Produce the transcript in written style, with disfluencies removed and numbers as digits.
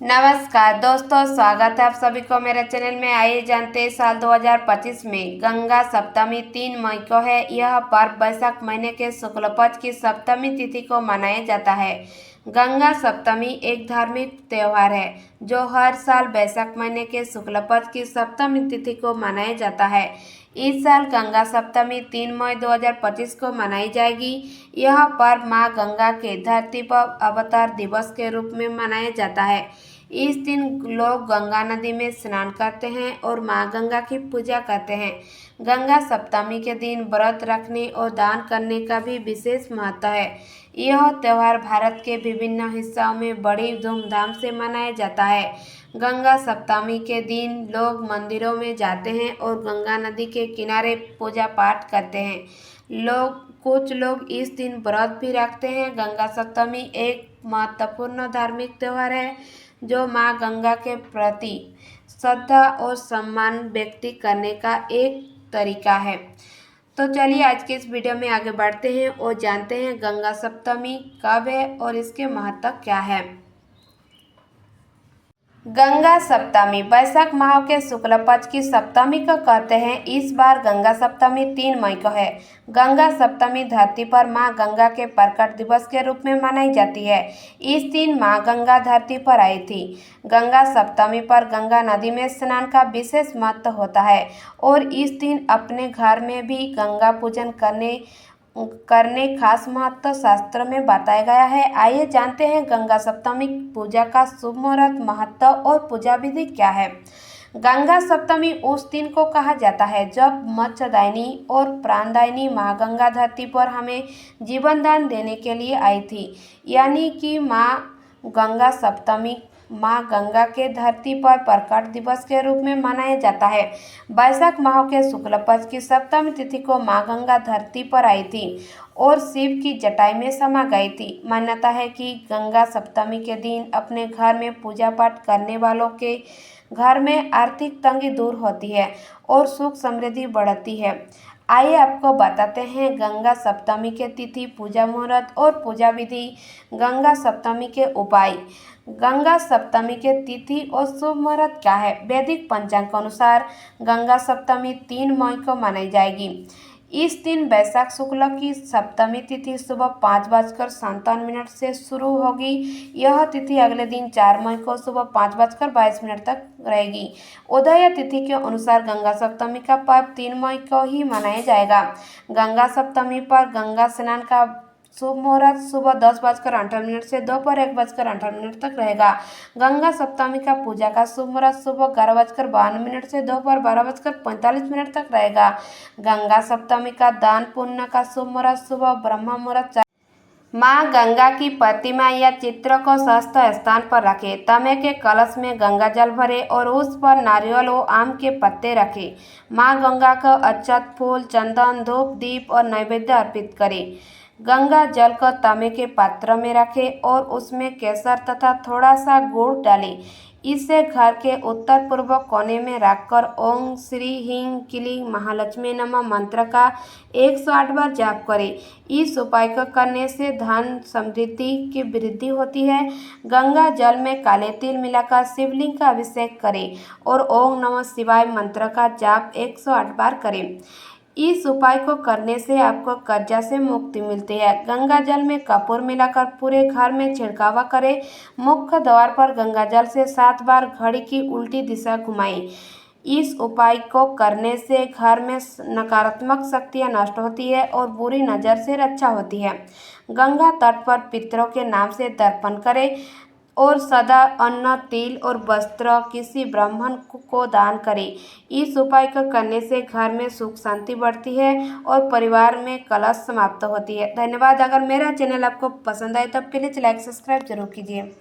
नमस्कार दोस्तों, स्वागत है आप सभी को मेरे चैनल में। आइए जानते हैं साल 2025 में गंगा सप्तमी 3 मई को है। यह पर्व वैशाख महीने के शुक्ल पक्ष की सप्तमी तिथि को मनाया जाता है। गंगा सप्तमी एक धार्मिक त्यौहार है जो हर साल वैशाख महीने के शुक्ल पक्ष की सप्तमी तिथि को मनाया जाता है। इस साल गंगा सप्तमी 3 मई 2025 को मनाई जाएगी। यह पर्व माँ गंगा के धरती पर अवतार दिवस के रूप में मनाया जाता है। इस दिन लोग गंगा नदी में स्नान करते हैं और माँ गंगा की पूजा करते हैं। गंगा सप्तमी के दिन व्रत रखने और दान करने का भी विशेष महत्व है। यह त्यौहार भारत के विभिन्न हिस्सों में बड़ी धूमधाम से मनाया जाता है। गंगा सप्तमी के दिन लोग मंदिरों में जाते हैं और गंगा नदी के किनारे पूजा पाठ करते हैं। कुछ लोग इस दिन व्रत भी रखते हैं। गंगा सप्तमी एक महत्वपूर्ण धार्मिक त्यौहार है जो माँ गंगा के प्रति श्रद्धा और सम्मान व्यक्त करने का एक तरीका है। तो चलिए आज के इस वीडियो में आगे बढ़ते हैं और जानते हैं गंगा सप्तमी कब है और इसके महत्व क्या है। गंगा सप्तमी वैशाख माह के शुक्ल पक्ष की सप्तमी को कहते हैं। इस बार गंगा सप्तमी 3 मई को है। गंगा सप्तमी धरती पर माँ गंगा के प्रकट दिवस के रूप में मनाई जाती है। इस दिन माँ गंगा धरती पर आई थी। गंगा सप्तमी पर गंगा नदी में स्नान का विशेष महत्व होता है और इस दिन अपने घर में भी गंगा पूजन करने खास महत्व शास्त्र में बताया गया है। आइए जानते हैं गंगा सप्तमी पूजा का शुभ मुहूर्त, महत्व और पूजा विधि क्या है। गंगा सप्तमी उस दिन को कहा जाता है जब मोक्षदायिनी और प्राणदायिनी माँ गंगा धरती पर हमें जीवन दान देने के लिए आई थी, यानी कि माँ गंगा सप्तमी माँ गंगा के धरती पर प्रकट दिवस के रूप में मनाया जाता है। वैशाख माह के शुक्ल पक्ष की सप्तमी तिथि को माँ गंगा धरती पर आई थी और शिव की जटाई में समा गई थी। मान्यता है कि गंगा सप्तमी के दिन अपने घर में पूजा पाठ करने वालों के घर में आर्थिक तंगी दूर होती है और सुख समृद्धि बढ़ती है। आइए आपको बताते हैं गंगा सप्तमी के तिथि, पूजा मुहूर्त और पूजा विधि। गंगा सप्तमी के उपाय। गंगा सप्तमी के तिथि और शुभ मुहूर्त क्या है। वैदिक पंचांग के अनुसार गंगा सप्तमी 3 मई को मनाई जाएगी। इस दिन वैशाख शुक्ल की सप्तमी तिथि सुबह 5:57 से शुरू होगी। यह तिथि अगले दिन 4 मई को सुबह 5:22 तक रहेगी। उदय तिथि के अनुसार गंगा सप्तमी का पर्व 3 मई को ही मनाया जाएगा। गंगा सप्तमी पर गंगा स्नान का शुभ मुहूर्त सुबह 10:58 से दोपहर 1:58 तक रहेगा। गंगा सप्तमी का पूजा का शुभ मुहूर्त सुबह 11:52 से दोपहर 12:45 तक रहेगा। गंगा सप्तमी का दान पुण्य का शुभ मुहूर्त सुबह ब्रह्म मुहूर्त। माँ गंगा की प्रतिमा या चित्र को स्वस्थ स्थान पर रखें। तमे के कलश में गंगा जल भरे और उस पर नारियल और आम के पत्ते रखें। माँ गंगा को अक्षत, फूल, चंदन, धूप, दीप और नैवेद्य अर्पित करें। गंगा जल को तमे के पात्र में रखें और उसमें केसर तथा थोड़ा सा गुड़ डालें। इसे घर के उत्तर पूर्व कोने में रखकर ओम श्री ह्रीं क्लीं महालक्ष्मी नमः मंत्र का 108 बार जाप करें। इस उपाय को करने से धन समृद्धि की वृद्धि होती है। गंगा जल में काले तिल मिलाकर शिवलिंग का अभिषेक करें और ओम नमः शिवाय मंत्र का जाप 108 बार करें। इस उपाय को करने से आपको कर्जा से मुक्ति मिलती है। गंगा जल में कपूर मिलाकर पूरे घर में छिड़कावा करें। मुख्य द्वार पर गंगा जल से 7 बार घड़ी की उल्टी दिशा घुमाएं। इस उपाय को करने से घर में नकारात्मक शक्तियाँ नष्ट होती है और बुरी नज़र से रक्षा होती है। गंगा तट पर पितरों के नाम से तर्पण करें और सदा अन्न, तिल और वस्त्र किसी ब्राह्मण को दान करें। इस उपाय को करने से घर में सुख शांति बढ़ती है और परिवार में कलह समाप्त होती है। धन्यवाद। अगर मेरा चैनल आपको पसंद आए तो प्लीज़ लाइक सब्सक्राइब जरूर कीजिए।